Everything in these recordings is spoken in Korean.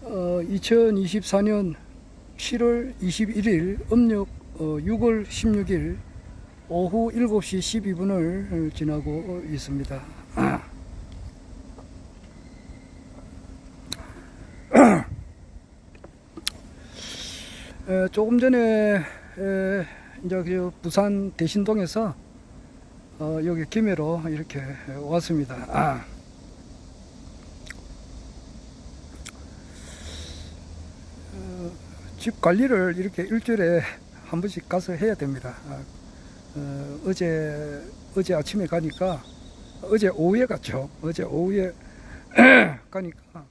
2024년 7월 21일 음력 6월 16일 오후 7시 12분을 지나고 있습니다. 조금 전에 이제 부산 대신동에서 여기 김해로 이렇게 왔습니다. 집 관리를 이렇게 일주일에 한 번씩 가서 해야 됩니다. 어제 아침에 가니까, 어제 오후에 갔죠. 어제 오후에 가니까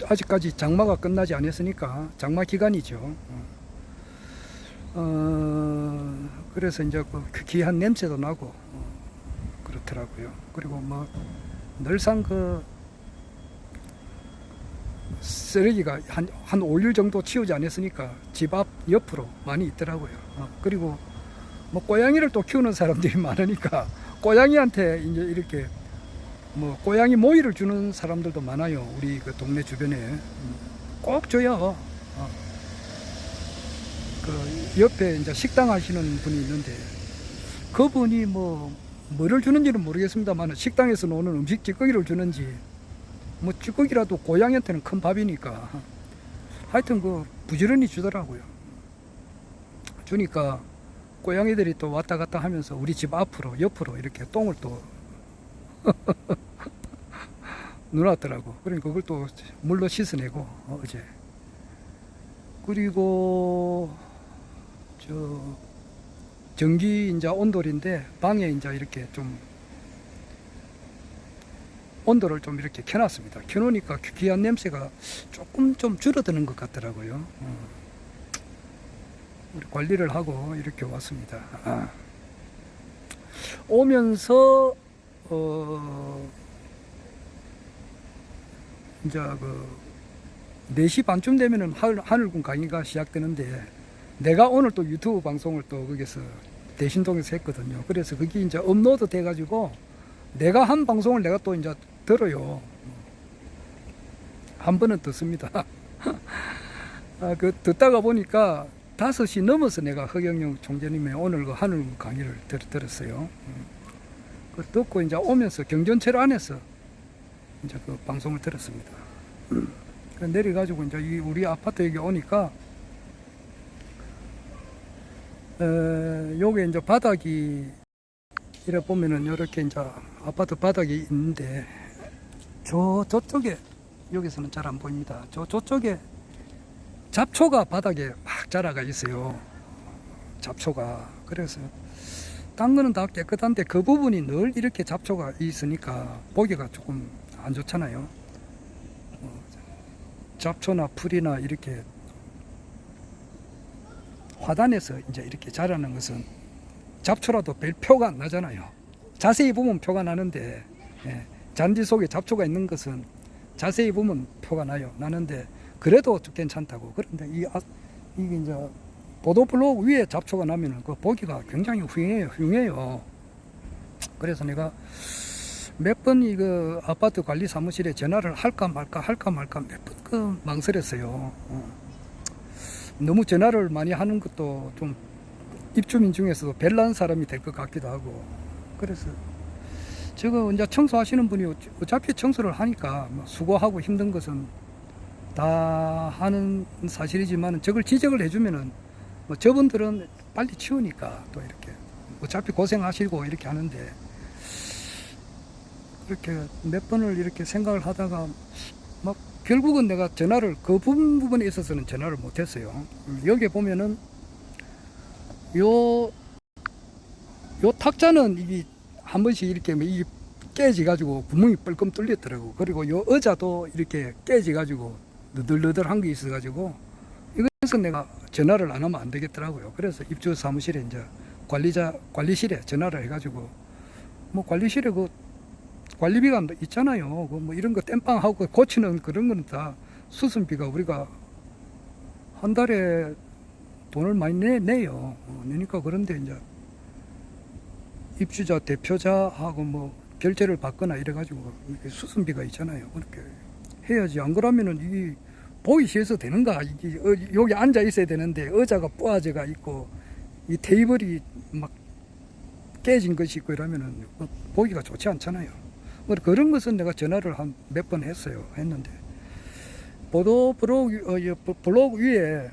아직까지 장마가 끝나지 않았으니까 장마 기간이죠. 그래서 이제 그 귀한 냄새도 나고 그렇더라고요. 그리고 늘상 쓰레기가 한 5일 정도 치우지 않았으니까 집 앞 옆으로 많이 있더라고요. 그리고 고양이를 또 키우는 사람들이 많으니까 고양이한테 이제 이렇게 고양이 모이를 주는 사람들도 많아요. 우리 그 동네 주변에. 꼭 줘요. 그 옆에 이제 식당 하시는 분이 있는데, 그분이 뭐를 주는지는 모르겠습니다만 식당에서 노는 음식 찌꺼기를 주는지, 찌꺼기라도 고양이한테는 큰 밥이니까 하여튼 부지런히 주더라고요. 주니까 고양이들이 또 왔다 갔다 하면서 우리 집 앞으로 옆으로 이렇게 똥을 또 넣어놨더라고. 그러니까 그걸 또 물로 씻어내고 어제. 그리고 전기 이제 온돌인데 방에 이제 이렇게 좀 온도를 좀 이렇게 켜놨습니다. 켜놓으니까 귀한 냄새가 조금 좀 줄어드는 것 같더라고요. 우리 관리를 하고 이렇게 왔습니다. 오면서 이제 4시 반쯤 되면은 하늘군 강의가 시작되는데, 내가 오늘 또 유튜브 방송을 또 거기서 대신동에서 했거든요. 그래서 그게 이제 업로드 돼가지고 내가 한 방송을 내가 또 이제 들어요. 한 번은 듣습니다. 듣다가 보니까 5시 넘어서 내가 허경영 총재님의 오늘 그 하늘군 강의를 들었어요. 듣고 이제 오면서 경전철 안에서 이제 그 방송을 들었습니다. 내려가지고 이제 우리 아파트 여기 오니까, 요게 이제 바닥이, 이래 보면은 이렇게 이제 아파트 바닥이 있는데, 저쪽에, 여기서는 잘 안 보입니다. 저쪽에 잡초가 바닥에 막 자라가 있어요. 잡초가. 그래서 딴 거는 다 깨끗한데 그 부분이 늘 이렇게 잡초가 있으니까 보기가 조금 안 좋잖아요. 잡초나 풀이나 이렇게 화단에서 이제 이렇게 자라는 것은 잡초라도 별 표가 안 나잖아요. 자세히 보면 표가 나는데, 잔디 속에 잡초가 있는 것은 자세히 보면 표가 나는데 그래도 좀 괜찮다고. 그런데 이게 이제 보도블록 위에 잡초가 나면은 그 보기가 굉장히 흉해요. 그래서 내가 몇 번 이거 아파트 관리 사무실에 전화를 할까 말까 몇 번 망설였어요. 너무 전화를 많이 하는 것도 좀 입주민 중에서도 별난 사람이 될 것 같기도 하고. 그래서 저거 이제 청소하시는 분이 어차피 청소를 하니까 수고하고 힘든 것은 다 하는 사실이지만, 저걸 지적을 해주면은 저분들은 빨리 치우니까 또 이렇게 어차피 고생하시고 이렇게 하는데, 그렇게 몇 번을 이렇게 생각을 하다가 결국은 내가 전화를 그 부분에 있어서는 전화를 못했어요. 여기 보면은 요 탁자는 이게 한 번씩 이렇게 이게 깨지 가지고 구멍이 뻘끔 뚫렸더라고. 그리고 요 의자도 이렇게 깨지 가지고 너덜너덜한 게 있어 가지고, 이것은 내가 전화를 안 하면 안 되겠더라고요. 그래서 입주 사무실에 이제 관리실에 전화를 해 가지고, 관리실에 관리비가 있잖아요. 이런 거 땜빵하고 고치는 그런 거는 다 수선비가 우리가 한 달에 돈을 많이 내요. 내니까. 그런데 이제 입주자 대표자하고 결제를 받거나 이래가지고 수선비가 있잖아요. 그렇게 해야지. 안 그러면은 이게 보기 싫어서 되는가? 이게 여기 앉아 있어야 되는데 의자가 부하져가 있고 이 테이블이 막 깨진 것이 있고 이러면은 보기가 좋지 않잖아요. 그런 것은 내가 전화를 한 몇 번 했는데 보도 블로그 위에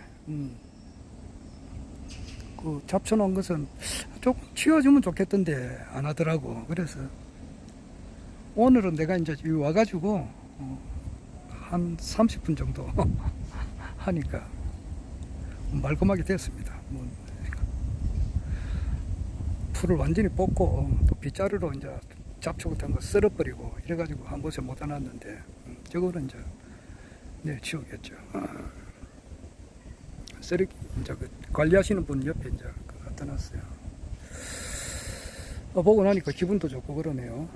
그 잡혀놓은 것은 조금 치워주면 좋겠던데 안 하더라고. 그래서 오늘은 내가 이제 여기 와가지고 한 30분 정도 하니까 말끔하게 됐습니다. 풀을 완전히 뽑고 또 빗자루로 이제 잡초 같은 거 썰어버리고 이래가지고 한 곳에 못 해놨는데 저거는 이제 내일 치우겠죠. 쓰레기 이제 그 관리하시는 분 옆에 이제 갖다 놨어요. 보고 나니까 기분도 좋고 그러네요.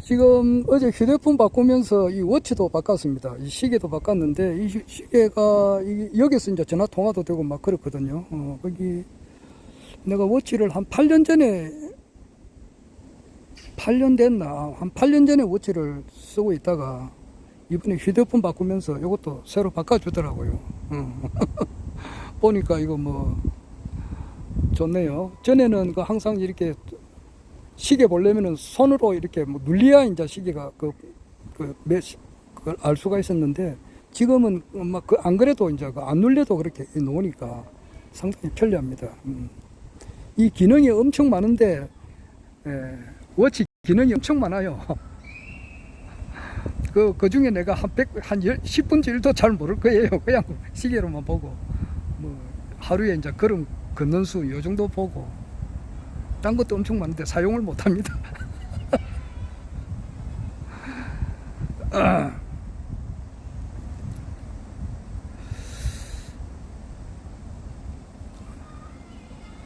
지금 어제 휴대폰 바꾸면서 이 워치도 바꿨습니다. 이 시계도 바꿨는데 이 시계가 여기서 이제 전화 통화도 되고 막 그렇거든요. 거기 내가 워치를 한 8년 전에 8년 됐나 한 8년 전에 워치를 쓰고 있다가 이번에 휴대폰 바꾸면서 이것도 새로 바꿔주더라고요. 보니까 이거 뭐 좋네요. 전에는 그 항상 이렇게 시계 보려면은 손으로 이렇게 뭐 눌려야 이제 시계가 그걸 알 수가 있었는데 지금은 막 안 그래도 이제 안 눌려도 그렇게 놓으니까 상당히 편리합니다. 이 기능이 엄청 많은데 워치 기능이 엄청 많아요. 그 중에 내가 한 10분의 1도 잘 모를 거예요. 그냥 시계로만 보고 뭐 하루에 이제 걸음 걷는 수 요 정도 보고 딴 것도 엄청 많은데 사용을 못 합니다.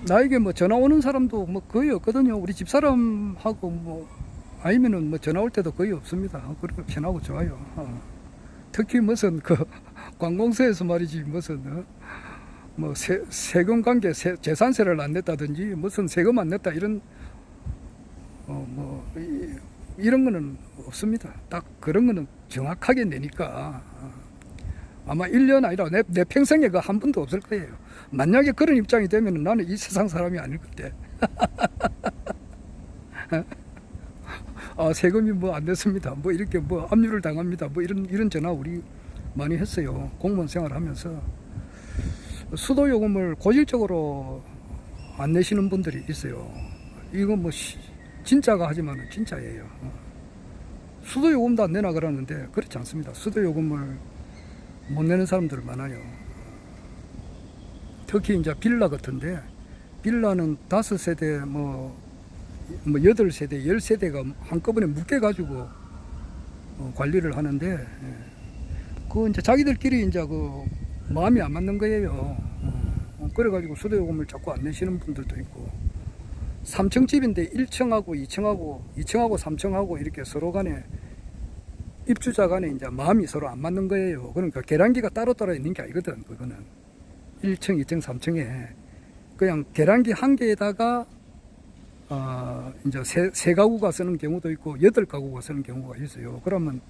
나에게 뭐 전화 오는 사람도 뭐 거의 없거든요. 우리 집사람하고 뭐 아니면은 뭐 전화 올 때도 거의 없습니다. 그렇게 편하고 좋아요. 특히 무슨 그 관공서에서 말이지 무슨 뭐 세금 관계 재산세를 안 냈다든지 무슨 세금 안 냈다 이런 뭐 이런 거는 없습니다. 딱 그런 거는 정확하게 내니까 아마 1년 아니라 내 평생에 그 한 번도 없을 거예요. 만약에 그런 입장이 되면 나는 이 세상 사람이 아닐 건데. 세금이 뭐 안 냈습니다. 뭐 이렇게 뭐 압류를 당합니다. 뭐 이런 전화 우리 많이 했어요. 공무원 생활하면서 수도 요금을 고질적으로 안 내시는 분들이 있어요. 이거 뭐 진짜가 하지만은 진짜예요. 수도 요금도 안 내나 그러는데 그렇지 않습니다. 수도 요금을 못 내는 사람들 많아요. 특히 이제 빌라 같은데 빌라는 5세대 뭐 8세대, 10세대가 한꺼번에 묶여가지고 관리를 하는데 그 이제 자기들끼리 이제 그 마음이 안 맞는 거예요. 그래가지고 수도요금을 자꾸 안 내시는 분들도 있고 3층 집인데 1층하고 2층하고 3층하고 이렇게 서로 간에 입주자 간에 이제 마음이 서로 안 맞는 거예요. 그러니까 계량기가 따로 있는 게 아니거든. 그거는 1층, 2층, 3층에 그냥 계량기 한 개에다가 이제 세 가구가 쓰는 경우도 있고 8가구가 쓰는 경우가 있어요. 그러면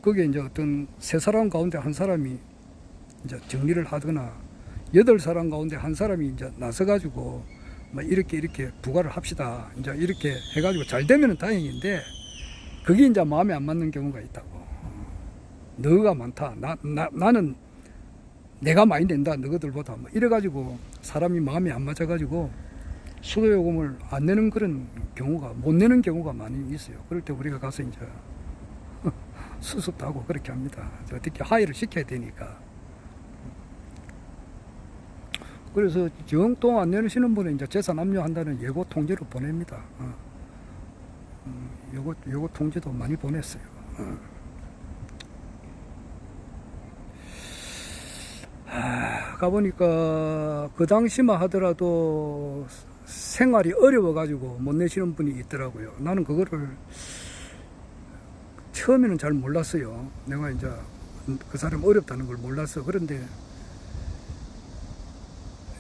그게 이제 어떤 3사람 가운데 한 사람이 이제 정리를 하거나 8사람 가운데 한 사람이 이제 나서가지고 뭐 이렇게 부과를 합시다. 이제 이렇게 해가지고 잘 되면은 다행인데 그게 이제 마음에 안 맞는 경우가 있다고. 너가 많다. 나는 내가 많이 낸다. 너희들보다 뭐 이래가지고 사람이 마음이 안 맞아가지고 수도요금을 안 내는 그런 경우가 못 내는 경우가 많이 있어요. 그럴 때 우리가 가서 이제 수습도 하고 그렇게 합니다. 어떻게 하의를 시켜야 되니까. 그래서 정통 안 내시는 분은 이제 재산 압류한다는 예고 통지를 보냅니다. 요거 통지도 많이 보냈어요. 가보니까 그 당시만 하더라도 생활이 어려워가지고 못 내시는 분이 있더라고요. 나는 그거를 처음에는 잘 몰랐어요. 내가 이제 그 사람 어렵다는 걸 몰랐어. 그런데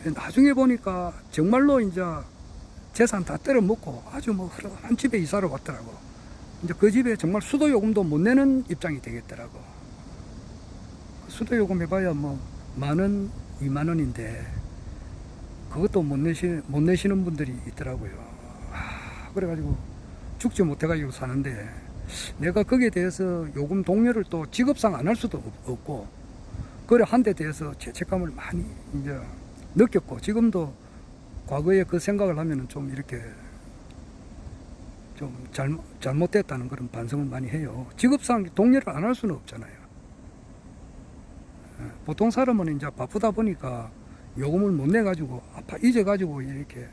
나중에 보니까 정말로 이제 재산 다 떨어먹고 아주 뭐 한 집에 이사를 왔더라고. 이제 그 집에 정말 수도 요금도 못 내는 입장이 되겠더라고. 수도 요금 해봐야 뭐 10,000원, 20,000원인데 그것도 못 내시는 분들이 있더라고요. 그래가지고 죽지 못해가지고 사는데, 내가 거기에 대해서 요금 동료를 또 직업상 안 할 수도 없고, 그래 한 데 대해서 죄책감을 많이 이제 느꼈고, 지금도 과거에 그 생각을 하면은 좀 이렇게 좀 잘못됐다는 그런 반성을 많이 해요. 직업상 동료를 안 할 수는 없잖아요. 보통 사람은 이제 바쁘다 보니까 요금을 못 내가지고 잊어가지고 이렇게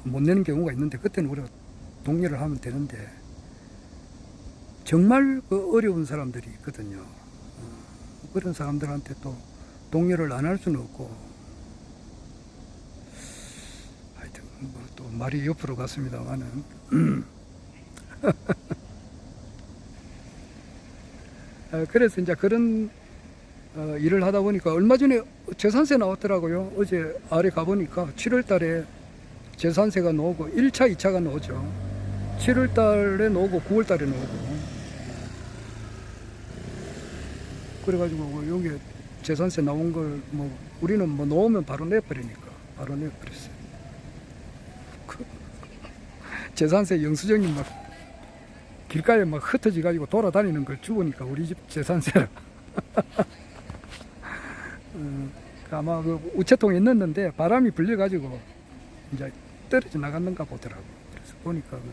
못 내는 경우가 있는데, 그때는 우리가 동료를 하면 되는데, 정말 그 어려운 사람들이 있거든요. 그런 사람들한테 또 동료를 안 할 수는 없고, 하여튼 뭐또 말이 옆으로 갔습니다만은 그래서 이제 그런 일을 하다 보니까, 얼마 전에 재산세 나왔더라고요. 어제 아래 가보니까 7월 달에 재산세가 나오고 1차, 2차가 나오죠. 7월 달에 나오고 9월 달에 나오고. 그래가지고 뭐 여기 재산세 나온 걸 뭐 우리는 뭐 나오면 바로 내버리니까 바로 내버렸어요. 재산세 영수증이 막 길가에 막 흩어져 가지고 돌아다니는 걸 주우니까 우리 집 재산세를 아마 그 우체통에 넣었는데 바람이 불려가지고 이제 떨어져 나갔는가 보더라고. 그래서 보니까 그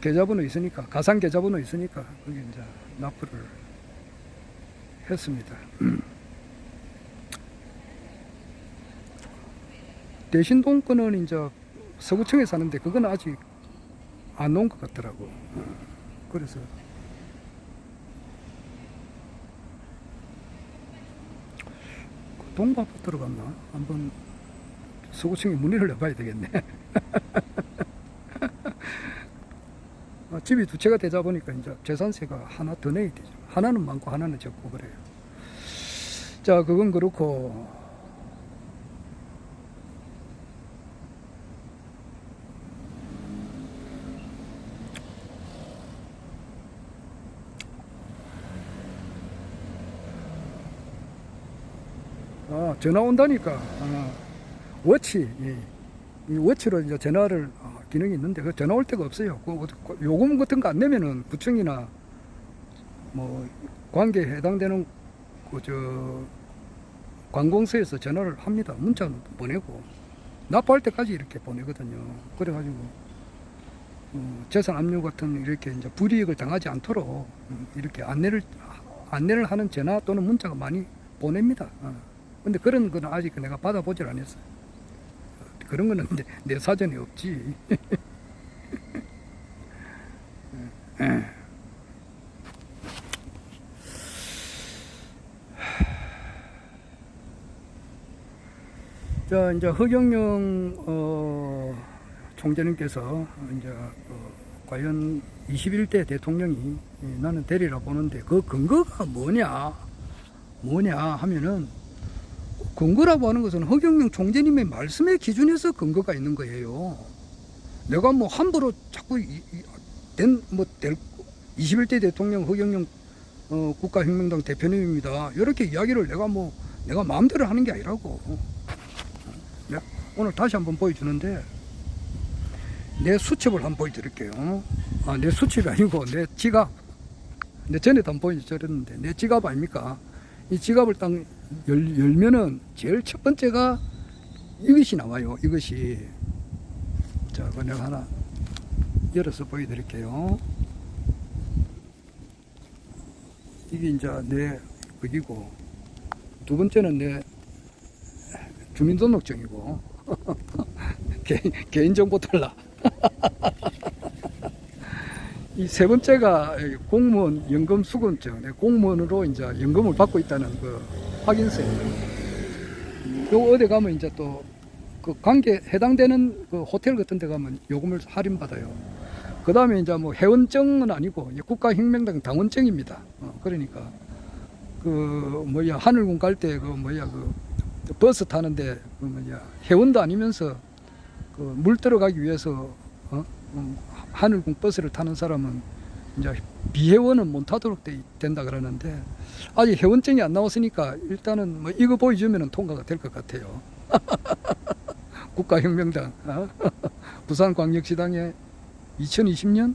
계좌번호 있으니까, 가상 계좌번호 있으니까 거기 이제 납부를 했습니다. 대신동권은 이제 서구청에 사는데 그건 아직 안 온 것 같더라고. 그래서 동부아파트로 갔나? 한번 서구청에 문의를 해봐야 되겠네. 집이 두 채가 되다 보니까 이제 재산세가 하나 더 내야 되죠. 하나는 많고 하나는 적고 그래요. 자, 그건 그렇고, 전화 온다니까. 워치, 이 워치로 이제 전화를 기능이 있는데 그 전화 올 데가 없어요. 그 요금 같은 거 안 내면은 구청이나 뭐 관계에 해당되는 그 관공서에서 전화를 합니다. 문자는 보내고 납부할 때까지 이렇게 보내거든요. 그래가지고 재산 압류 같은 이렇게 이제 불이익을 당하지 않도록 이렇게 안내를 하는 전화 또는 문자가 많이 보냅니다. 근데 그런 거는 아직 내가 받아보질 않았어요. 그런 거는 내 사전에 없지. 자, 이제 허경영 총재님께서 이제 과연 21대 대통령이 나는 되리라 보는데 그 근거가 뭐냐 하면은, 근거라고 하는 것은 허경영 총재님의 말씀의 기준에서 근거가 있는 거예요. 내가 뭐 함부로 자꾸 21대 대통령 허경영 국가혁명당 대표님입니다, 이렇게 이야기를 내가 마음대로 하는 게 아니라고. 오늘 다시 한번 보여주는데, 내 수첩을 한번 보여드릴게요. 내 수첩이 아니고 내 지갑. 내 전에도 한번 보여드렸는데 내 지갑 아닙니까? 이 지갑을 딱 열면은 제일 첫 번째가 이것이 나와요. 이것이. 자, 그 내가 하나 열어서 보여드릴게요. 이게 이제 내 거기고, 두 번째는 내 주민등록증이고, 개인정보 탈락. 이 세 번째가 공무원 연금 수급증. 공무원으로 이제 연금을 받고 있다는 그 확인서예요. 요 어디 가면 이제 또 그 관계 해당되는 그 호텔 같은 데 가면 요금을 할인받아요. 그 다음에 이제 뭐 회원증은 아니고 국가혁명당 당원증입니다. 그러니까 그 하늘군 갈 때 그 버스 타는데 회원도 아니면서 그 물 들어가기 위해서 하늘궁 버스를 타는 사람은 이제 비회원은 못 타도록 된다 그러는데 아직 회원증이 안 나왔으니까 일단은 뭐 이거 보여주면 통과가 될 것 같아요. 국가혁명당 부산광역시당에 2020년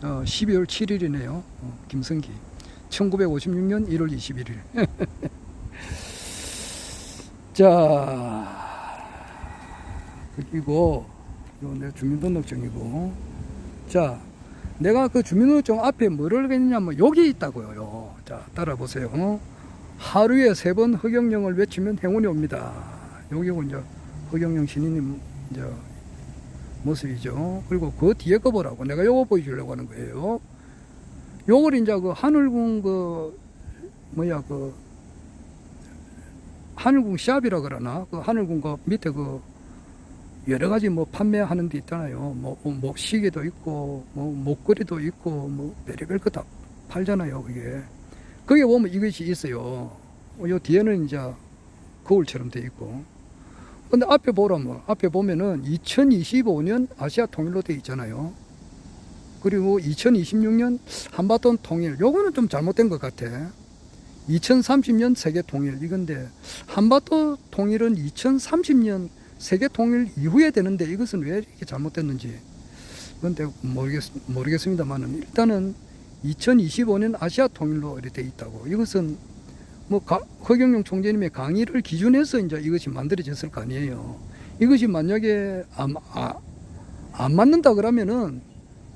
12월 7일이네요. 김성기 1956년 1월 21일 자 그리고 요 내 주민등록증이고 자 내가 그 주민등록증 앞에 뭐를 했냐면 여기 있다고요. 자 따라보세요. 하루에 3번 허경영을 외치면 행운이 옵니다. 여기가 이제 허경영 신인님 이제 모습이죠. 그리고 그 뒤에 거 보라고 내가 요거 보여주려고 하는 거예요. 요걸 이제 그 하늘궁 그 뭐야 그 하늘궁 샵이라 그러나 그 하늘궁 그 밑에 그 여러 가지 뭐 판매하는 데 있잖아요. 뭐 시계도 있고 뭐 목걸이도 있고 뭐 별의별 거 다 팔잖아요. 이게 거기에 보면 이것이 있어요. 요 뒤에는 이제 거울처럼 돼 있고. 근데 앞에 보라면 앞에 보면은 2025년 아시아 통일로 돼 있잖아요. 그리고 2026년 한반도 통일 요거는 좀 잘못된 것 같아. 2030년 세계 통일 이건데 한반도 통일은 2030년 세계 통일 이후에 되는데 이것은 왜 이렇게 잘못됐는지 그런데 모르겠습니다만은 일단은 2025년 아시아 통일로 이렇게 돼 있다고. 이것은 뭐 허경영 총재님의 강의를 기준해서 이제 이것이 만들어졌을 거 아니에요. 이것이 만약에 안 맞는다 그러면은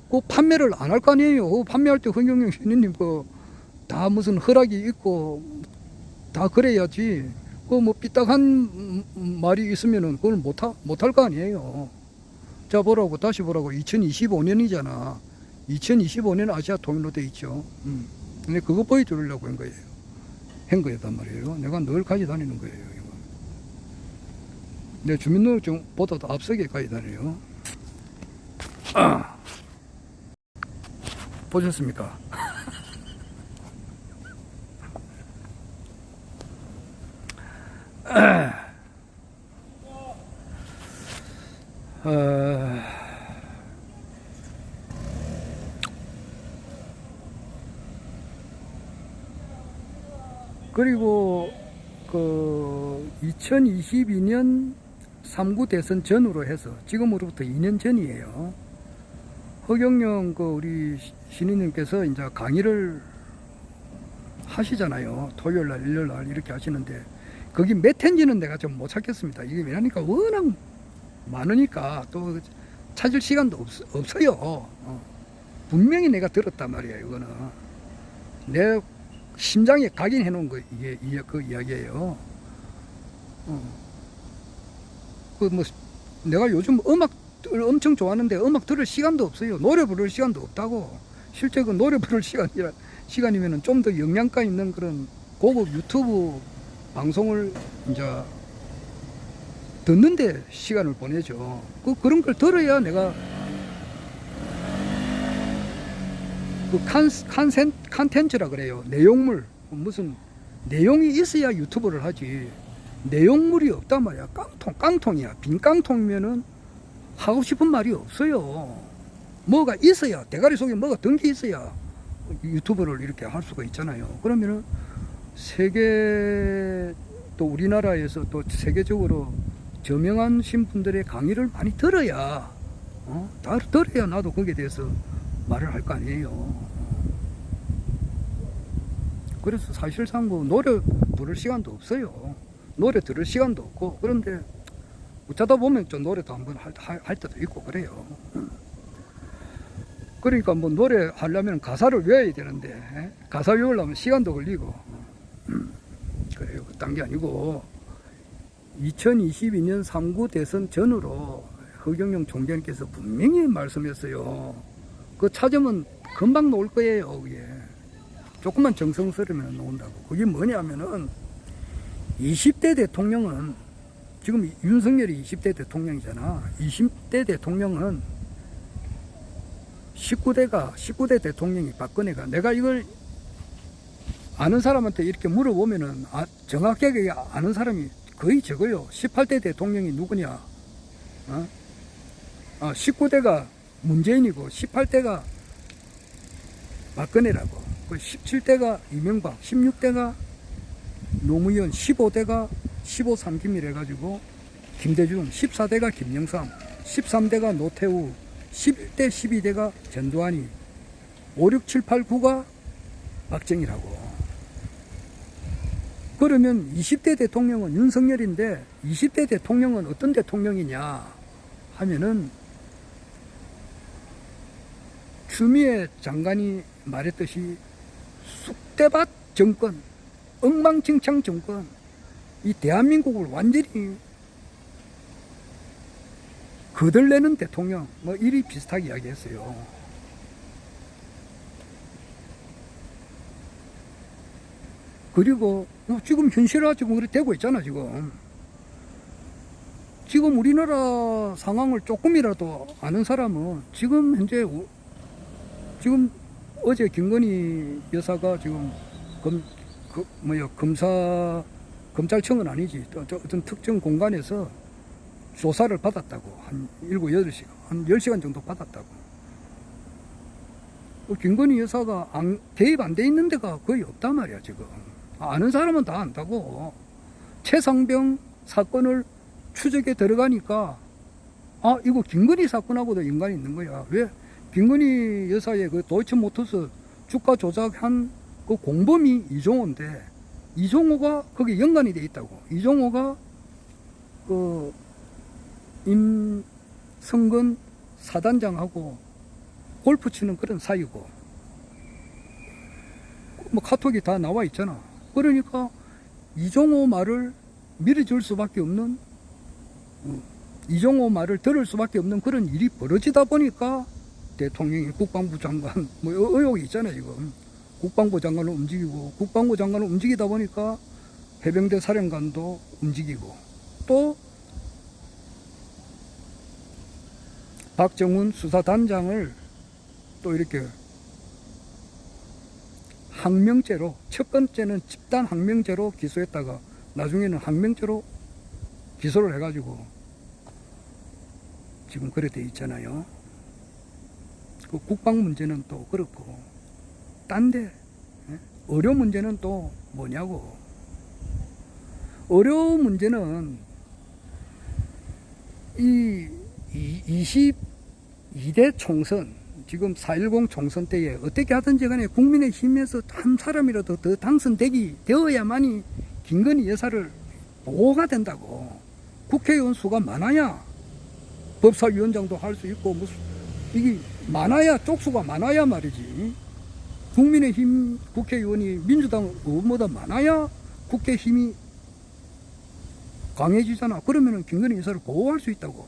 그 판매를 안 할 거 아니에요. 판매할 때 허경영 신인님 다 무슨 허락이 있고 다 그래야지. 그 뭐 삐딱한 말이 있으면은 그걸 못할 거 아니에요. 자 보라고 다시 보라고 2025년이잖아. 2025년 아시아 통일로 돼 있죠. 근데 그거 보여주려고 한 거였단 말이에요. 내가 늘 가지고 다니는 거예요. 이거. 내 주민등록증보다도 앞서게 가지고 다녀요. 보셨습니까? 그리고 그 2022년 3구 대선 전후로 해서 지금으로부터 2년 전이에요. 허경영 우리 신인님께서 이제 강의를 하시잖아요. 토요일날, 일요일날 이렇게 하시는데 거기 몇 회인지는 내가 좀 못 찾겠습니다. 이게 왜냐니까 워낙 많으니까 또 찾을 시간도 없어요. 분명히 내가 들었단 말이에요. 이거는 내 심장에 각인해 놓은 거 그 이야기예요. 그 뭐 내가 요즘 음악을 엄청 좋아하는데 음악 들을 시간도 없어요. 노래 부를 시간도 없다고. 실제 그 노래 부를 시간이면은 좀 더 영양가 있는 그런 고급 유튜브 방송을 이제 듣는데 시간을 보내죠. 그런 걸 들어야 내가 그 컨텐츠라 그래요. 내용물. 무슨 내용이 있어야 유튜브를 하지. 내용물이 없단 말이야. 깡통이야. 빈 깡통이면은 하고 싶은 말이 없어요. 뭐가 있어야, 대가리 속에 뭐가 든 게 있어야 유튜브를 이렇게 할 수가 있잖아요. 그러면은 세계 또 우리나라에서 또 세계적으로 저명하신 분들의 강의를 많이 들어야 다 들어야 나도 거기에 대해서 말을 할 거 아니에요. 그래서 사실상 뭐 노래 부를 시간도 없어요. 노래 들을 시간도 없고. 그런데 어쩌다 보면 좀 노래도 한번 할 때도 있고 그래요. 그러니까 뭐 노래 하려면 가사를 외워야 되는데 가사 외우려면 시간도 걸리고 그래요. 그딴 게 아니고 2022년 3구 대선 전후로 허경영 총재님께서 분명히 말씀했어요. 그거 찾으면 금방 나올 거예요. 그게 조금만 정성스러우면 나온다고. 그게 뭐냐면은 20대 대통령은 지금 윤석열이 20대 대통령이잖아. 20대 대통령은 19대 대통령이 박근혜가, 내가 이걸 아는 사람한테 이렇게 물어보면은 정확하게 아는 사람이 거의 적어요. 18대 대통령이 누구냐? 19대가 문재인이고 18대가 박근혜라고, 17대가 이명박, 16대가 노무현, 15대가 15, 3김이라 해가지고 김대중, 14대가 김영삼, 13대가 노태우, 11대, 12대가 전두환이, 5, 6, 7, 8, 9가 박정희라고. 그러면 20대 대통령은 윤석열인데 20대 대통령은 어떤 대통령이냐 하면은 추미애 장관이 말했듯이 쑥대밭 정권, 엉망진창 정권, 이 대한민국을 완전히 거들내는 대통령, 뭐 이리 비슷하게 이야기했어요. 그리고 지금 현실화 지금 그렇게 되고 있잖아. 지금 우리나라 상황을 조금이라도 아는 사람은 지금 현재 지금 어제 김건희 여사가 지금 검찰청은 아니지, 어떤 특정 공간에서 조사를 받았다고. 한 7, 8시간, 한 10시간 정도 받았다고. 김건희 여사가 개입 안 돼 있는 데가 거의 없단 말이야, 지금. 아는 사람은 다 안다고. 최상병 사건을 추적에 들어가니까, 이거 김건희 사건하고도 연관이 있는 거야. 왜? 김건희 여사의 그 도이치모터스 주가 조작한 그 공범이 이종호인데, 이종호가 거기 연관이 돼 있다고. 이종호가 그 임성근 사단장하고 골프 치는 그런 사이고, 뭐 카톡이 다 나와 있잖아. 그러니까 이종호 말을 믿어줄 수밖에 없는, 이종호 말을 들을 수밖에 없는 그런 일이 벌어지다 보니까 대통령이 국방부 장관, 뭐 의혹이 있잖아요, 지금. 국방부 장관을 움직이고, 국방부 장관을 움직이다 보니까 해병대 사령관도 움직이고, 또 박정훈 수사단장을 또 이렇게 항명죄로, 첫 번째는 집단 항명죄로 기소했다가 나중에는 항명죄로 기소를 해가지고 지금 그래 돼 있잖아요. 그 국방 문제는 또 그렇고, 딴데 의료 문제는 또 뭐냐고. 의료 문제는 이 22대 총선, 지금 4.10 총선 때에 어떻게 하든지 간에 국민의힘에서 한 사람이라도 더 당선되기 되어야만이 김건희 여사를 보호가 된다고. 국회의원 수가 많아야 법사위원장도 할 수 있고, 무슨 이게 많아야, 쪽수가 많아야 말이지. 국민의힘 국회의원이 민주당 의원보다 많아야 국회 힘이 강해지잖아. 그러면은 김건희 여사를 보호할 수 있다고.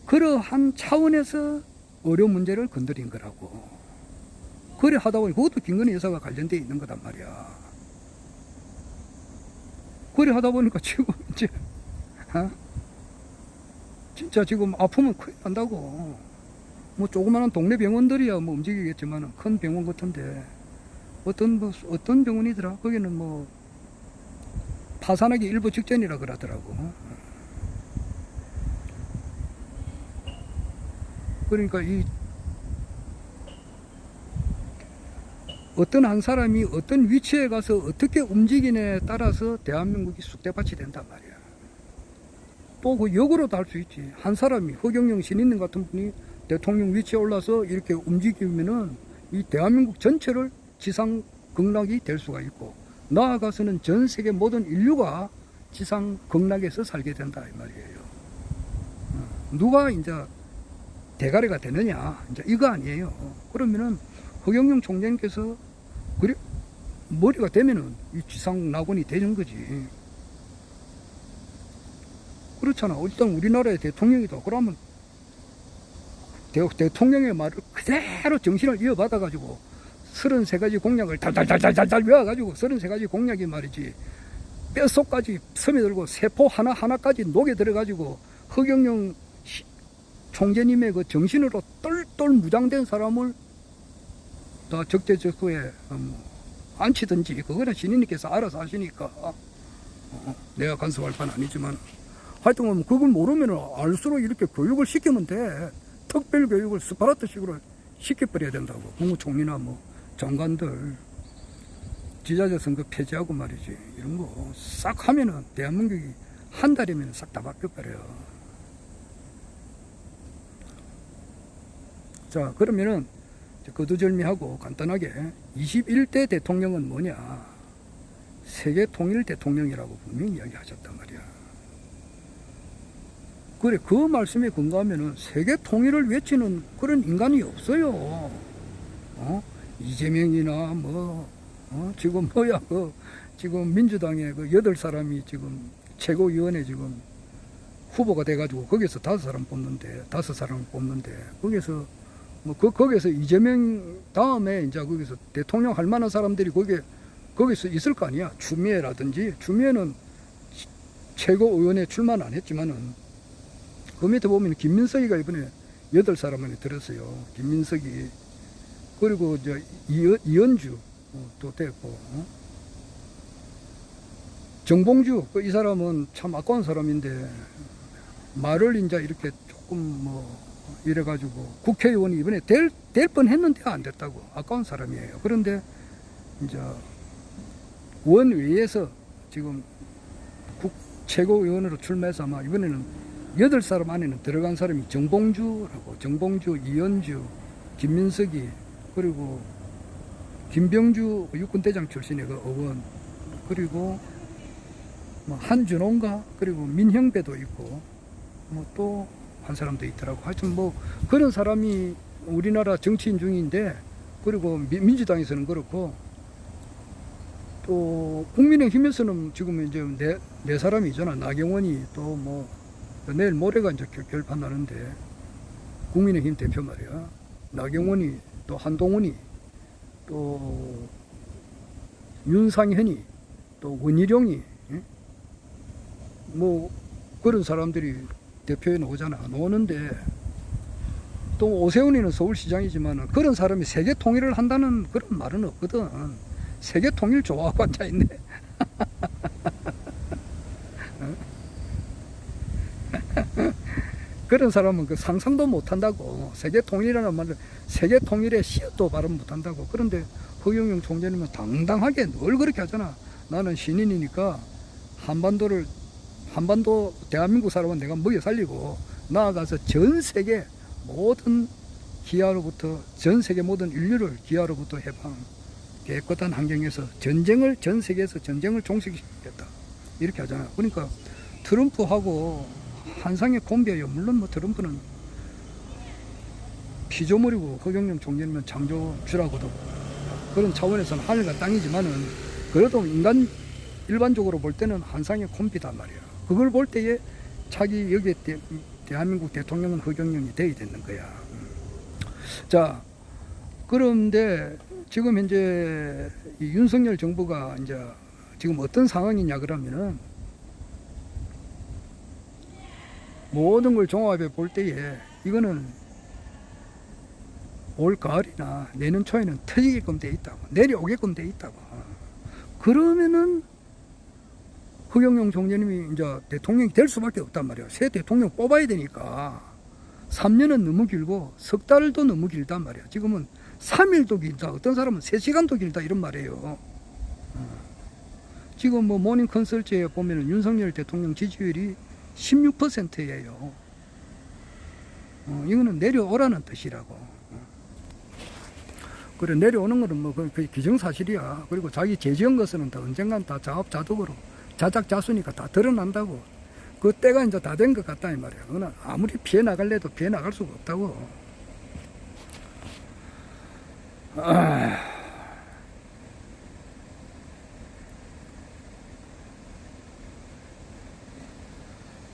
그러한 차원에서 의료 문제를 건드린 거라고. 그래 하다 보니 그것도 김건희 여사가 관련되어 있는 거단 말이야. 그래 하다 보니까 지금 이제 진짜 지금 아프면 큰일 난다고. 뭐 조그마한 동네 병원들이야 뭐 움직이겠지만 큰 병원 같은데 어떤 병원이더라? 거기는 뭐 파산하기 일부 직전이라 그러더라고. 그러니까 이 어떤 한 사람이 어떤 위치에 가서 어떻게 움직이냐에 따라서 대한민국이 쑥대밭이 된단 말이야. 또 그 역으로도 할 수 있지. 한 사람이 허경영 신인님 같은 분이 대통령 위치에 올라서 이렇게 움직이면은 이 대한민국 전체를 지상 극락이 될 수가 있고, 나아가서는 전 세계 모든 인류가 지상 극락에서 살게 된다 이 말이에요. 누가 이제 대가리가 되느냐, 이제 이거 아니에요. 그러면은 허경영 총장님께서 그래 머리가 되면은 이 지상 낙원이 되는 거지. 그렇잖아. 일단 우리나라의 대통령이다. 그러면 대통령의 말을 그대로 정신을 이어받아가지고 33가지 공약을 달달달달달 외워가지고 33가지 공약이 말이지 뼛속까지 스며들고 세포 하나하나까지 녹여들어가지고 허경영 총재님의 그 정신으로 똘똘 무장된 사람을 다 적재적소에 앉히든지, 그거는 신인님께서 알아서 하시니까 내가 간섭할 건 아니지만, 하여튼 그걸 모르면 알수록 이렇게 교육을 시키면 돼. 특별교육을 스파르타식으로 시켜버려야 된다고. 국무총리나 뭐 장관들 지자체 선거 폐지하고 말이지. 이런 거 싹 하면은 대한민국이 한 달이면 싹 다 바뀌어버려요. 자, 그러면은 거두절미하고 간단하게 21대 대통령은 뭐냐? 세계 통일 대통령이라고 분명히 이야기하셨단 말이야. 그래, 그 말씀에 근거하면은 세계 통일을 외치는 그런 인간이 없어요. 이재명이나 지금 지금 민주당의 그 8사람이 지금 최고위원회 지금 후보가 돼가지고 거기서 5사람을 뽑는데 거기서 거기서 이재명 다음에 이제 거기서 대통령 할 만한 사람들이 거기서 있을 거 아니야. 추미애는 최고위원회 출마는 안 했지만은 그 밑에 보면 김민석이가 이번에 8사람 안에 들었어요. 김민석이. 그리고 이현주 또 됐고, 정봉주, 이 사람은 참 아까운 사람인데 말을 이제 이렇게 조금 이래가지고 국회의원이 이번에 될 뻔했는데 안 됐다고. 아까운 사람이에요. 그런데 이제 원외에서 지금 최고위원으로 출마해서 아마 이번에는 8사람 안에는 들어간 사람이 정봉주, 이현주, 김민석이, 그리고 김병주 육군대장 출신의 그 의원, 그리고 한준호인가, 그리고 민형배도 있고 또 한 사람도 있더라고. 하여튼 그런 사람이 우리나라 정치인 중인데, 그리고 민주당에서는 그렇고 또 국민의힘에서는 지금 이제 네 사람이잖아. 나경원이 또 내일 모레가 이제 결판 나는데, 국민의힘 대표 말이야. 나경원이, 또 한동훈이, 또 윤상현이, 또 원희룡이, 그런 사람들이 대표에 나오는데, 또 오세훈이는 서울시장이지만 그런 사람이 세계 통일을 한다는 그런 말은 없거든. 세계 통일 좋아하고 앉아있네. 그런 사람은 그 상상도 못한다고. 세계 통일이라는 말을, 세계 통일의 시옷도 발음 못한다고. 그런데 허경영 총재님은 당당하게 늘 그렇게 하잖아. 나는 신인이니까 한반도 대한민국 사람은 내가 먹여 살리고, 나아가서 전 세계 모든 기아로부터, 전 세계 모든 인류를 기아로부터 해방, 깨끗한 환경에서 전 세계에서 전쟁을 종식시키겠다. 이렇게 하잖아. 그러니까 트럼프하고 한상의 콤비예요. 물론 트럼프는 피조물이고 허경영 총재님은 창조주라고도 그런 차원에서는 하늘과 땅이지만은, 그래도 일반적으로 볼 때는 한상의 콤비단 말이야. 그걸 볼 때에 자기 여기에 대한민국 대통령은 허경영이 돼야 되는 거야. 자, 그런데 지금 현재 이 윤석열 정부가 이제 지금 어떤 상황이냐 그러면은, 모든 걸 종합해 볼 때에 이거는 올 가을이나 내년 초에는 터지게끔 돼 있다고, 내려오게끔 돼 있다고. 그러면은 허경영 총재님이 이제 대통령이 될 수밖에 없단 말이야. 새 대통령 뽑아야 되니까 3년은 너무 길고 석 달도 너무 길단 말이야. 지금은 3일도 길다, 어떤 사람은 3시간도 길다, 이런 말이에요. 지금 모닝 컨설트에 보면은 윤석열 대통령 지지율이 16%예요. 이거는 내려오라는 뜻이라고. 그래, 내려오는 거는 그게 기정사실이야. 그리고 자기 죄지은 것은 다 언젠간 다 자업자득으로 자작자수니까 다 드러난다고. 그 때가 이제 다 된 것 같다 이 말이야. 그러나 아무리 피해 나갈래도 피해 나갈 수가 없다고.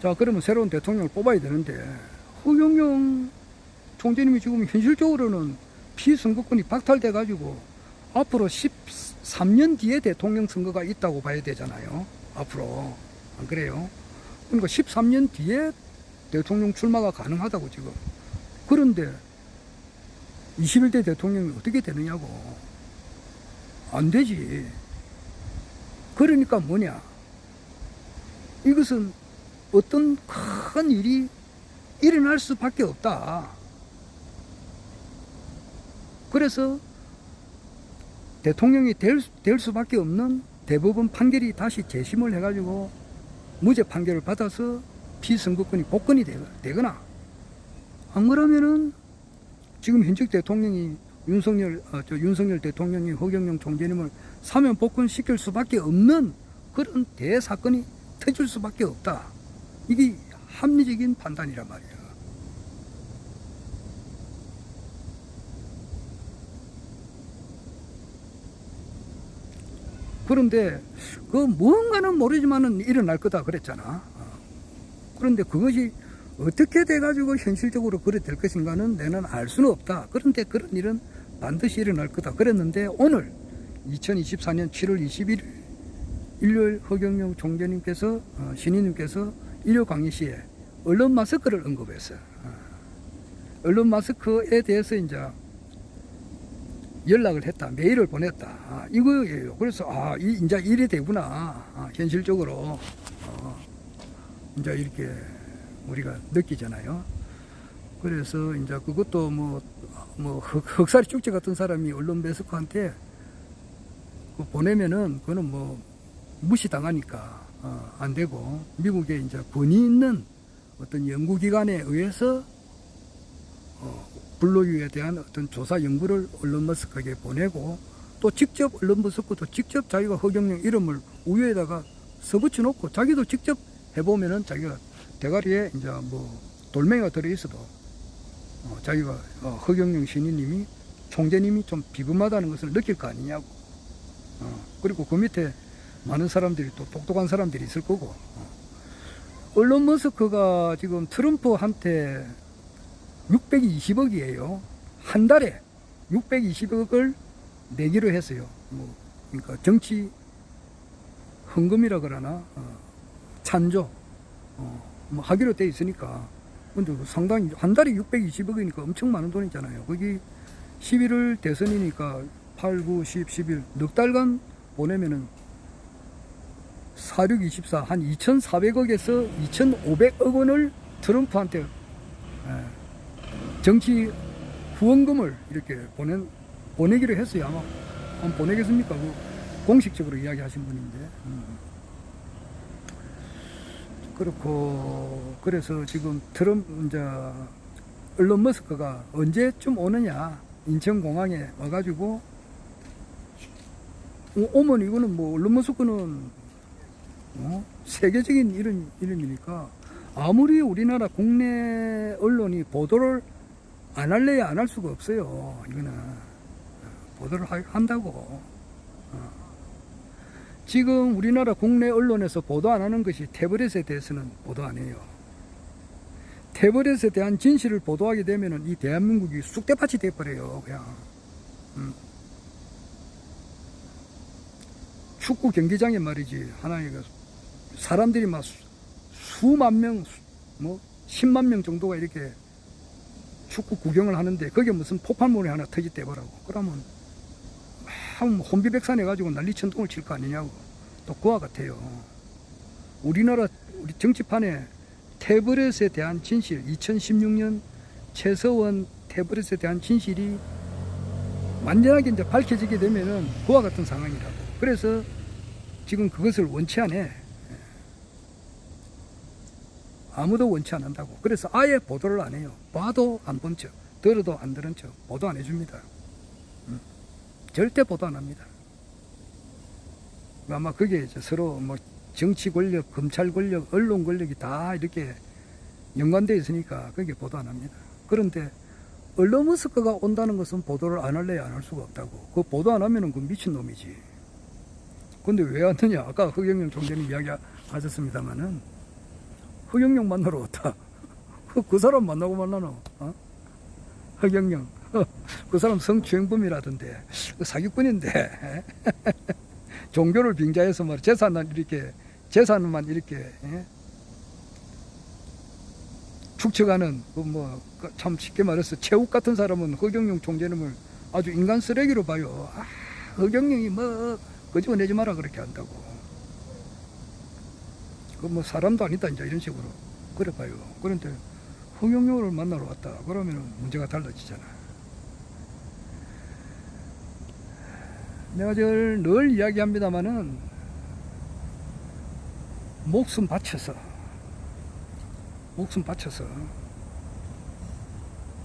자, 그러면 새로운 대통령을 뽑아야 되는데, 허경영 총재님이 지금 현실적으로는 피선거권이 박탈돼 가지고 앞으로 13년 뒤에 대통령 선거가 있다고 봐야 되잖아요. 앞으로. 안 그래요? 그러니까 13년 뒤에 대통령 출마가 가능하다고 지금. 그런데 21대 대통령이 어떻게 되느냐고. 안 되지. 그러니까 뭐냐, 이것은 어떤 큰 일이 일어날 수밖에 없다. 그래서 대통령이 될 수밖에 없는 대법원 판결이 다시 재심을 해가지고 무죄 판결을 받아서 피선거권이 복권이 되거나, 안 그러면은 지금 현직 대통령이 윤석열 대통령이 허경영 총재님을 사면 복권시킬 수밖에 없는 그런 대사건이 터질 수밖에 없다. 이게 합리적인 판단이란 말이에요. 그런데 그 뭔가는 모르지만은 일어날 거다 그랬잖아. 그런데 그것이 어떻게 돼가지고 현실적으로 그래 될 것인가는 내는 알 수는 없다. 그런데 그런 일은 반드시 일어날 거다 그랬는데, 오늘 2024년 7월 21일 일요일 허경영 총재님께서 신인님께서 일요 강의 시에 언론 마스크를 언급했어요. 언론 마스크에 대해서 이제 연락을 했다, 메일을 보냈다, 이거예요. 그래서 이제 일이 되구나, 현실적으로 이제 이렇게 우리가 느끼잖아요. 그래서 이제 그것도 흑살이 축제 같은 사람이 언론 매스크한테 보내면은 그거는 무시당하니까 안 되고, 미국에 이제 권위 있는 어떤 연구기관에 의해서 불로유에 대한 어떤 조사 연구를 언론 머스크에게 보내고, 또 직접 언론 머스크도 직접 자기가 허경영 이름을 우유에다가 써붙여 놓고 자기도 직접 해보면은 자기가 대가리에 이제 돌멩이가 들어있어도 자기가 허경영 신인님이 총재님이 좀 비범하다는 것을 느낄 거 아니냐고. 그리고 그 밑에 많은 사람들이, 또 똑똑한 사람들이 있을 거고. 언론 머스크가 지금 트럼프한테 620억이에요. 한 달에 620억을 내기로 했어요. 그러니까 정치 헌금이라 그러나, 찬조, 하기로 돼 있으니까. 근데 상당히, 한 달에 620억이니까 엄청 많은 돈이잖아요. 거기 11월 대선이니까 8, 9, 10, 11, 넉 달간 보내면은 4, 6, 24, 한 2,400억에서 2,500억 원을 트럼프한테 정치 후원금을 이렇게 보내기로 했어요. 아마 한번 보내겠습니까? 공식적으로 이야기하신 분인데. 그렇고, 그래서 지금 이제 언론 머스크가 언제쯤 오느냐, 인천공항에 와가지고 오면 이거는 언론 머스크는 세계적인 이름이니까 아무리 우리나라 국내 언론이 보도를 안 할래야 안 할 수가 없어요. 이거는 보도를 한다고. 지금 우리나라 국내 언론에서 보도 안 하는 것이 태블릿에 대해서는 보도 안 해요. 태블릿에 대한 진실을 보도하게 되면은 이 대한민국이 쑥대밭이 돼버려요. 그냥. 축구 경기장에 말이지, 하나의 사람들이 막 수만 명, 10만 명 정도가 이렇게 축구 구경을 하는데, 거기에 무슨 폭발물이 하나 터지대버라고. 그러면 혼비백산 해가지고 난리천동을 칠 거 아니냐고. 또 그와 같아요. 우리 정치판에 태블릿에 대한 진실, 2016년 최서원 태블릿에 대한 진실이 완전하게 이제 밝혀지게 되면은 그와 같은 상황이라고. 그래서 지금 그것을 원치 않아. 아무도 원치 안 한다고. 그래서 아예 보도를 안 해요. 봐도 안 본 척, 들어도 안 들은 척, 보도 안 해줍니다. 절대 보도 안 합니다. 아마 그게 이제 서로 정치 권력, 검찰 권력, 언론 권력이 다 이렇게 연관되어 있으니까 그게 보도 안 합니다. 그런데 언론 머스크가 온다는 것은 보도를 안 할래야 안 할 수가 없다고. 그 보도 안 하면은 그 미친놈이지. 근데 왜 왔느냐? 아까 허경영 총재님 이야기 하셨습니다만은, 허경영 만나러 왔다. 그 사람 만나고 만나노? 허경영. 그 사람 성추행범이라던데. 사기꾼인데. 종교를 빙자해서 재산만 이렇게 축적하는, 참 쉽게 말해서 최욱 같은 사람은 허경영 총재님을 아주 인간 쓰레기로 봐요. 허경영이 거짓말내지 마라 그렇게 한다고. 사람도 아니다 이제 이런 식으로 그래 봐요. 그런데 허경영을 만나러 왔다 그러면 문제가 달라지잖아. 내가 늘 이야기합니다마는 목숨 바쳐서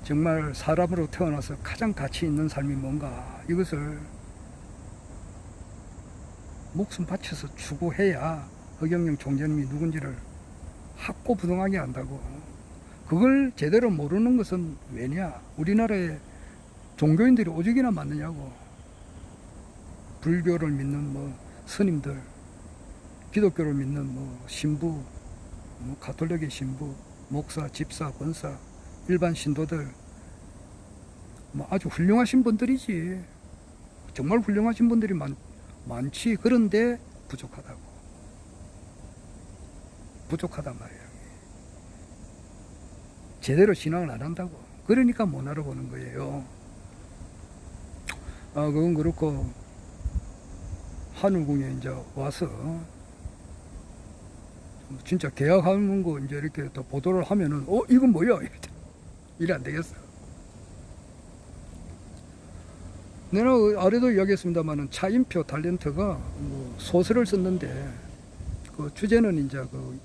정말 사람으로 태어나서 가장 가치 있는 삶이 뭔가 이것을 목숨 바쳐서 추구해야 허경영 총재님이 누군지를 확고부동하게 안다고. 그걸 제대로 모르는 것은 왜냐? 우리나라에 종교인들이 오죽이나 많느냐고. 불교를 믿는 뭐 스님들, 기독교를 믿는 뭐 신부, 뭐 가톨릭의 신부, 목사, 집사, 권사, 일반 신도들, 뭐 아주 훌륭하신 분들이지. 정말 훌륭하신 분들이 많지. 그런데 부족하단 말이야. 제대로 신앙을 안 한다고. 그러니까 못 알아보는 거예요. 그건 그렇고, 하늘궁에 이제 와서, 진짜 계약하는 거 이제 이렇게 또 보도를 하면은, 이건 뭐야? 이래 안 되겠어. 내가 아래도 이야기했습니다만은 차인표 탤런트가 뭐 소설을 썼는데, 그 주제는 이제 그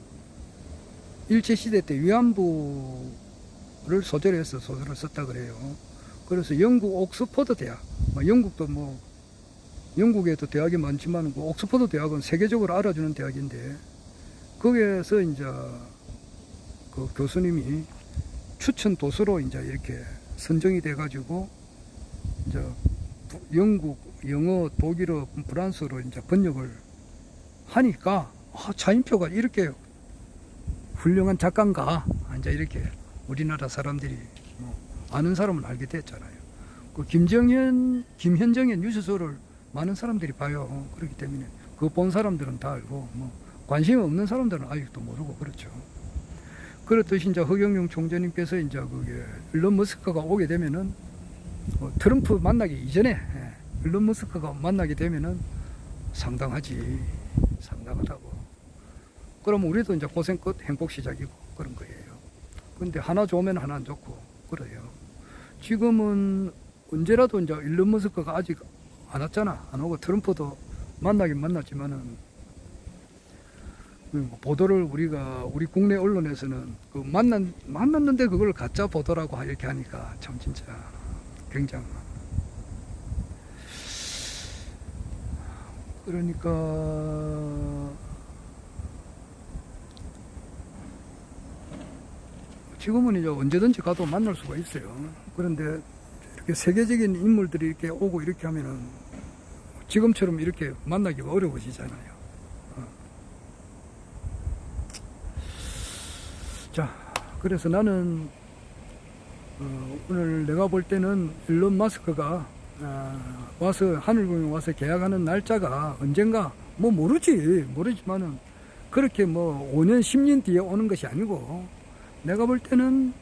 일제시대 때 위안부를 소재로 해서 소설을 썼다 그래요. 그래서 영국 옥스퍼드 대학, 영국도 뭐, 영국에도 대학이 많지만, 그 옥스퍼드 대학은 세계적으로 알아주는 대학인데, 거기에서 이제 그 교수님이 추천 도서로 이제 이렇게 선정이 돼가지고, 이제 영국, 영어, 독일어, 프랑스어로 이제 번역을 하니까, 차인표가 이렇게 훌륭한 작가인가? 이제 이렇게 우리나라 사람들이 뭐 아는 사람을 알게 됐잖아요. 그 김현정의 뉴스소를 많은 사람들이 봐요. 그렇기 때문에 그거 본 사람들은 다 알고, 뭐 관심 없는 사람들은 아직도 모르고 그렇죠. 그렇듯이 이제 허경영 총재님께서 이제 그게 일론 머스크가 오게 되면은 트럼프 만나기 이전에 일론 머스크가 만나게 되면은 상당하다고. 그럼 우리도 이제 고생 끝 행복 시작이고 그런 거예요. 근데 하나 좋으면 하나 안 좋고 그래요. 지금은 언제라도 이제 일론 머스크가 아직 안 왔잖아. 안 오고 트럼프도 만나긴 만났지만은 보도를 우리 국내 언론에서는 그 만났는데 그걸 가짜 보도라고 이렇게 하니까 참 진짜 굉장히. 그러니까 지금은 이제 언제든지 가도 만날 수가 있어요. 그런데 이렇게 세계적인 인물들이 이렇게 오고 이렇게 하면은 지금처럼 이렇게 만나기가 어려워지잖아요. 자, 그래서 나는 오늘 내가 볼 때는 일론 머스크가 와서 하늘궁에 와서 계약하는 날짜가 언젠가 뭐 모르지만은 그렇게 뭐 5년 10년 뒤에 오는 것이 아니고 내가 볼 때는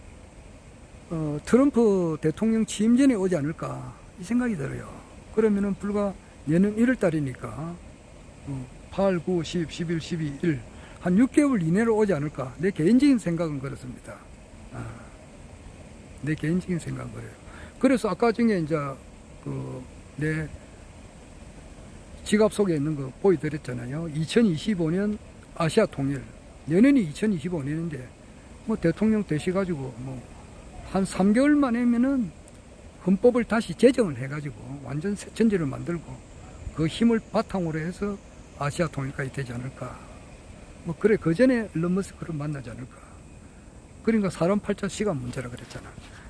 트럼프 대통령 취임 전에 오지 않을까 이 생각이 들어요. 그러면은 불과 내년 1월 달이니까 8, 9, 10, 11, 12, 1 한 6개월 이내로 오지 않을까. 내 개인적인 생각은 그렇습니다. 내 개인적인 생각은 그래요. 그래서 아까 중에 이제 내 지갑 속에 있는 거 보여드렸잖아요. 2025년 아시아 통일. 내년이 2025년인데 뭐 대통령 되셔가지고 뭐 한 3개월 만에면은 헌법을 다시 제정을 해가지고 완전 새 천지를 만들고 그 힘을 바탕으로 해서 아시아 통일까지 되지 않을까. 뭐 그래 그 전에 일론 머스크를 만나지 않을까. 그러니까 사람 팔자 시간 문제라 그랬잖아.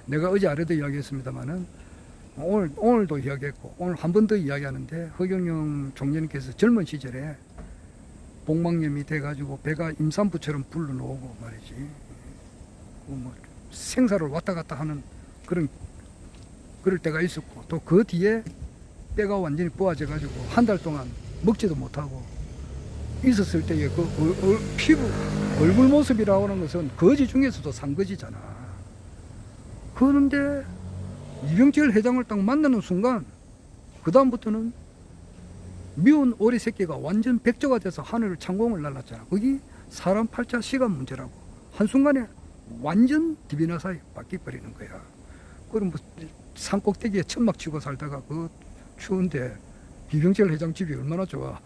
내가 어제 아래도 이야기했습니다만은 오늘도 이야기했고 오늘 한 번 더 이야기하는데 허경영 총재님께서 젊은 시절에 복막염이 돼가지고 배가 임산부처럼 불러놓고 말이지. 뭐 생사를 왔다 갔다 하는 그럴 때가 있었고 또 그 뒤에 뼈가 완전히 부어져가지고 한 달 동안 먹지도 못하고 있었을 때의 그 피부 얼굴 모습이라고 하는 것은 거지 중에서도 상거지잖아. 그런데 이병철 회장을 딱 만나는 순간 그 다음부터는 미운 오리 새끼가 완전 백조가 돼서 하늘을 창공을 날랐잖아. 거기 사람 팔자 시간 문제라고. 한순간에 완전 디비나사이 바뀌어버리는 거야. 그럼 뭐 산꼭대기에 천막 치고 살다가 그 추운데 이병철 회장 집이 얼마나 좋아.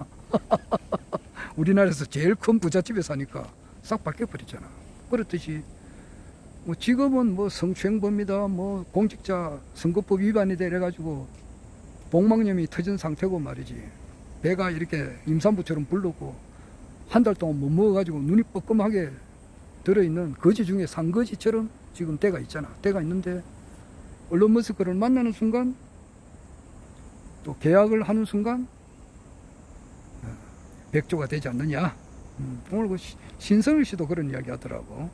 우리나라에서 제일 큰 부잣집에 사니까 싹 바뀌어버리잖아. 그렇듯이 뭐 지금은 뭐 성추행범이다, 뭐 공직자 선거법 위반이 돼가지고 복막염이 터진 상태고 말이지. 배가 이렇게 임산부처럼 부르고 한 달 동안 못 먹어가지고 눈이 뻐끔하게 들어있는 거지 중에 산거지처럼 지금 때가 있잖아. 때가 있는데 일론 머스크를 만나는 순간 또 계약을 하는 순간 백조가 되지 않느냐. 오늘 그 신성일 씨도 그런 이야기 하더라고.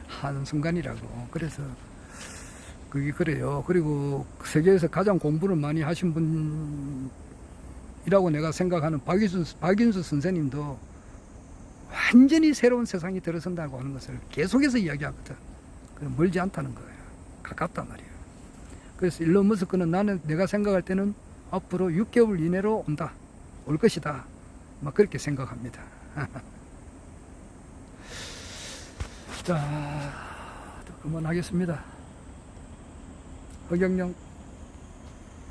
하는 순간이라고. 그래서 그게 그래요. 그리고 세계에서 가장 공부를 많이 하신 분이라고 내가 생각하는 박인수 선생님도 완전히 새로운 세상이 들어선다고 하는 것을 계속해서 이야기하거든. 그럼 멀지 않다는 거예요. 가깝단 말이에요. 그래서 일론 머스크는 내가 생각할 때는 앞으로 6개월 이내로 온다. 올 것이다. 막 그렇게 생각합니다. 자, 그만하겠습니다. 허경영